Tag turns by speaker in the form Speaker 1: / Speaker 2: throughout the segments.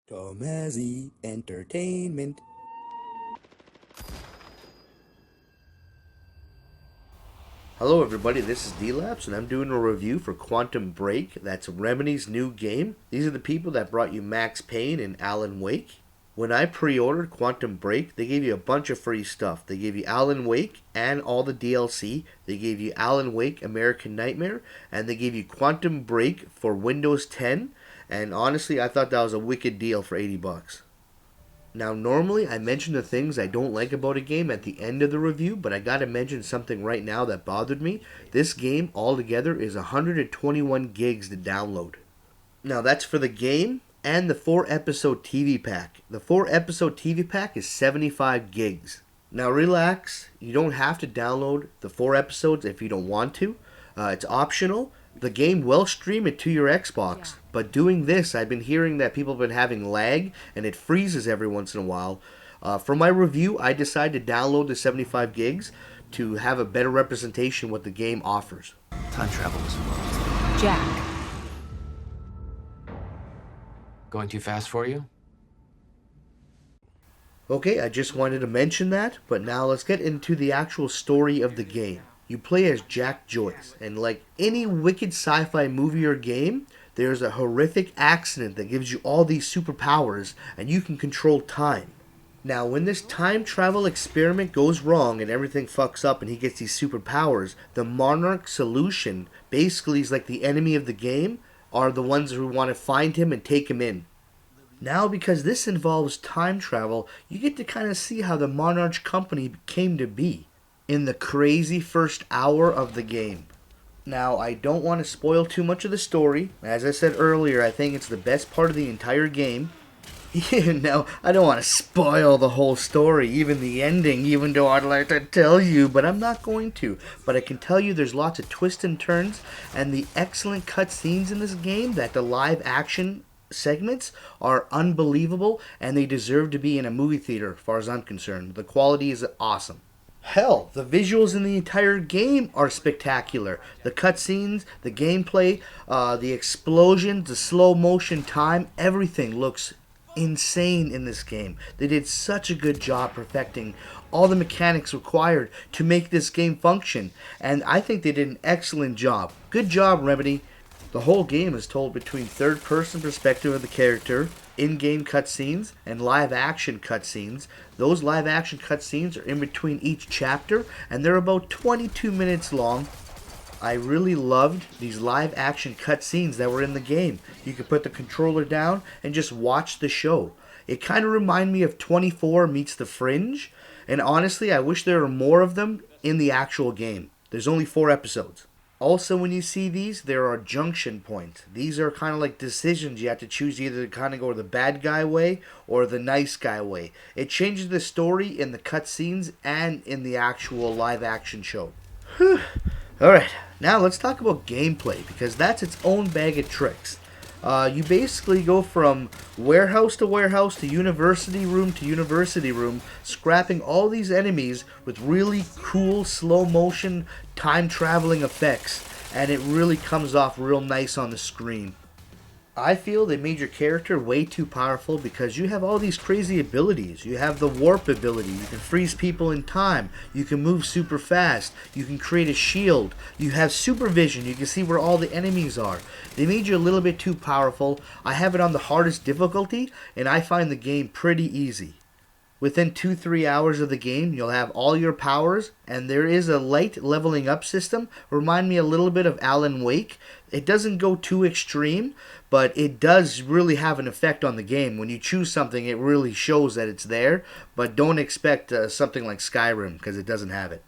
Speaker 1: Tomazzi Entertainment.
Speaker 2: Hello everybody, this is D-Labs and I'm doing a review for Quantum Break. That's Remedy's new game. These are the people that brought you Max Payne and Alan Wake. When I pre-ordered Quantum Break, they gave you a bunch of free stuff. They gave you Alan Wake and all the DLC. They gave you Alan Wake American Nightmare, and they gave you Quantum Break for Windows 10. And honestly, I thought that was a wicked deal for 80 bucks. Now, normally I mention the things I don't like about a game at the end of the review, but I gotta mention something right now that bothered me. This game altogether is 121 gigs to download. Now, that's for the game and the 4 episode TV pack. The 4 episode TV pack is 75 gigs. Now, relax. You don't have to download the 4 episodes if you don't want to. It's optional. The game will stream it to your Xbox, but doing this, I've been hearing that people have been having lag and it freezes every once in a while. For my review, I decided to download the 75 gigs to have a better representation what the game offers.
Speaker 3: Time travel was involved.
Speaker 4: Jack,
Speaker 3: Going too fast for you?
Speaker 2: Okay, I just wanted to mention that, but now let's get into the actual story of the game. You play as Jack Joyce, and like any wicked sci-fi movie or game, there's a horrific accident that gives you all these superpowers, and you can control time. Now, when this time travel experiment goes wrong and everything fucks up and he gets these superpowers, the Monarch solution basically is like the enemy of the game, are the ones who want to find him and take him in. Now, because this involves time travel, you get to kind of see how the Monarch Company came to be in the crazy first hour of the game. Now, I don't want to spoil too much of the story. As I said earlier, I think it's the best part of the entire game. Now, I don't want to spoil the whole story, even the ending, even though I'd like to tell you, but I'm not going to. But I can tell you there's lots of twists and turns, and the excellent cutscenes in this game that the live action segments are unbelievable, and they deserve to be in a movie theater, as far as I'm concerned. The quality is awesome. Hell, the visuals in the entire game are spectacular. The cutscenes, the gameplay, the explosions, the slow motion time, everything looks insane in this game. They did such a good job perfecting all the mechanics required to make this game function, and I think they did an excellent job. Good job, Remedy. The whole game is told between third-person perspective of the character, in-game cutscenes, and live-action cutscenes. Those live-action cutscenes are in between each chapter, and they're about 22 minutes long. I really loved these live-action cutscenes that were in the game. You could put the controller down and just watch the show. It kind of reminded me of 24 meets The Fringe, and honestly, I wish there were more of them in the actual game. There's only 4 episodes. Also, when you see these, there are junction points. These are kind of like decisions you have to choose, either to kind of go the bad guy way or the nice guy way. It changes the story in the cutscenes and in the actual live action show. Alright, now let's talk about gameplay, because that's its own bag of tricks. You basically go from warehouse to university room, scrapping all these enemies with really cool slow motion time traveling effects, and it really comes off real nice on the screen. I feel they made your character way too powerful because you have all these crazy abilities. You have the warp ability, you can freeze people in time, you can move super fast, you can create a shield, you have supervision, you can see where all the enemies are. They made you a little bit too powerful. I have it on the hardest difficulty, and I find the game pretty easy. Within 2-3 hours of the game, you'll have all your powers, and there is a light leveling up system. Remind me a little bit of Alan Wake. It doesn't go too extreme, but it does really have an effect on the game. When you choose something, it really shows that it's there, but don't expect something like Skyrim, because it doesn't have it.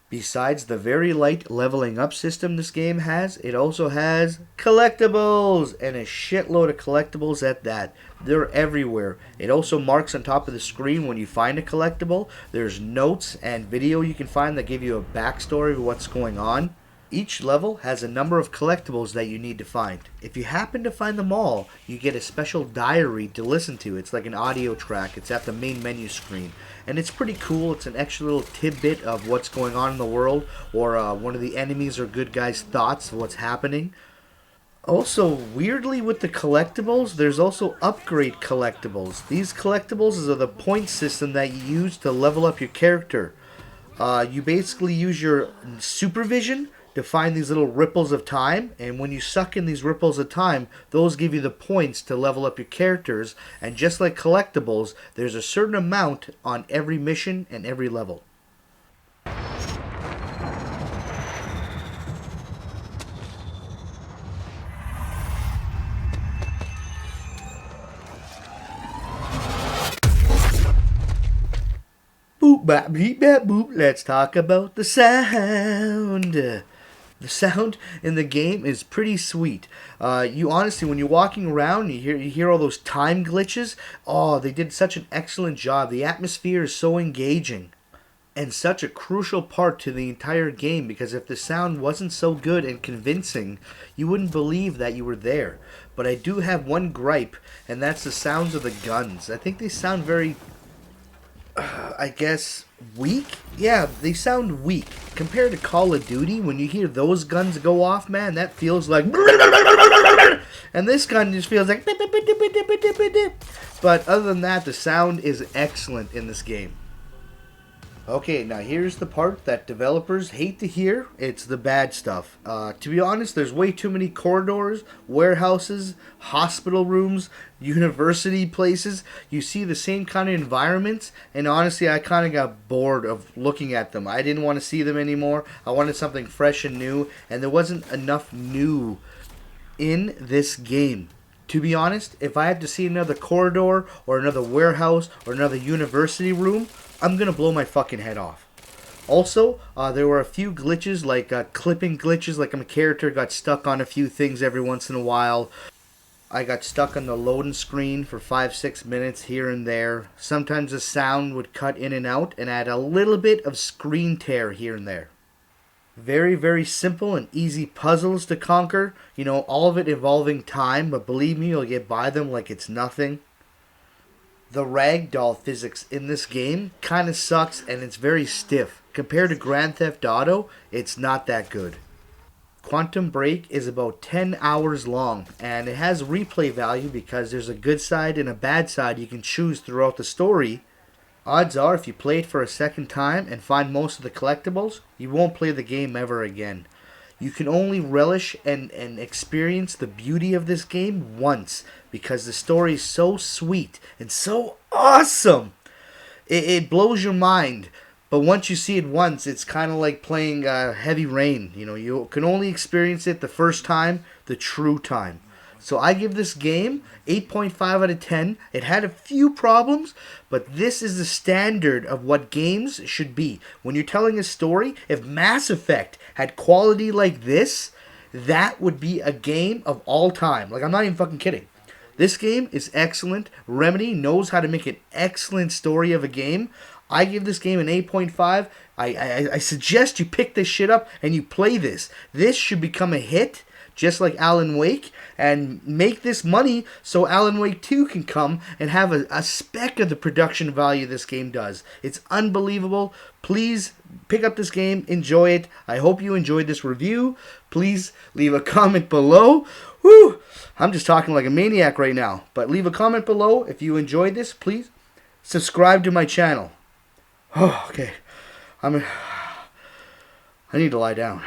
Speaker 2: Besides the very light leveling up system this game has, it also has collectibles, and a shitload of collectibles at that. They're everywhere. It also marks on top of the screen when you find a collectible. There's notes and video you can find that give you a backstory of what's going on. Each level has a number of collectibles that you need to find. If you happen to find them all, you get a special diary to listen to. It's like an audio track. It's at the main menu screen. And it's pretty cool. It's an extra little tidbit of what's going on in the world, or one of the enemies or good guys' thoughts of what's happening. Also, weirdly with the collectibles, there's also upgrade collectibles. These collectibles are the point system that you use to level up your character. You basically use your supervision to find these little ripples of time, and when you suck in these ripples of time, those give you the points to level up your characters. And just like collectibles, there's a certain amount on every mission and every level. Boop bap beep bap boop. Let's talk about the sound. The sound in the game is pretty sweet. You honestly, when you're walking around, you hear all those time glitches. Oh, they did such an excellent job. The atmosphere is so engaging and such a crucial part to the entire game, because if the sound wasn't so good and convincing, you wouldn't believe that you were there. But I do have one gripe, and that's the sounds of the guns. I think they sound very, I guess, weak? Yeah, they sound weak. Compared to Call of Duty, when you hear those guns go off, man, that feels like... And this gun just feels like... But other than that, the sound is excellent in this game. Okay, now here's the part that developers hate to hear. It's the bad stuff. To be honest, there's way too many corridors, warehouses, hospital rooms, university places. You see the same kind of environments, and honestly, I kind of got bored of looking at them. I didn't want to see them anymore. I wanted something fresh and new, and there wasn't enough new in this game. To be honest, if I had to see another corridor or another warehouse or another university room, I'm gonna blow my fucking head off. Also, there were a few glitches, like clipping glitches, like my character got stuck on a few things every once in a while. I got stuck on the loading screen for 5-6 minutes here and there. Sometimes the sound would cut in and out and add a little bit of screen tear here and there. Very, very simple and easy puzzles to conquer. You know, all of it involving time, but believe me, you'll get by them like it's nothing. The ragdoll physics in this game kind of sucks, and it's very stiff. Compared to Grand Theft Auto, it's not that good. Quantum Break is about 10 hours long, and it has replay value because there's a good side and a bad side you can choose throughout the story. Odds are, if you play it for a second time and find most of the collectibles, you won't play the game ever again. You can only relish and experience the beauty of this game once, because the story is so sweet and so awesome. It blows your mind. But once you see it once, it's kind of like playing Heavy Rain. You know, you can only experience it the first time, the true time. So I give this game 8.5 out of 10. It had a few problems, but this is the standard of what games should be. When you're telling a story, if Mass Effect had quality like this, that would be a game of all time. Like, I'm not even fucking kidding. This game is excellent. Remedy knows how to make an excellent story of a game. I give this game an 8.5. I suggest you pick this shit up and you play this. This should become a hit, just like Alan Wake, and make this money so Alan Wake 2 can come and have a speck of the production value this game does. It's unbelievable. Please pick up this game, enjoy it. I hope you enjoyed this review. Please leave a comment below. Whew, I'm just talking like a maniac right now. But leave a comment below if you enjoyed this. Please subscribe to my channel. Oh, okay. I need to lie down.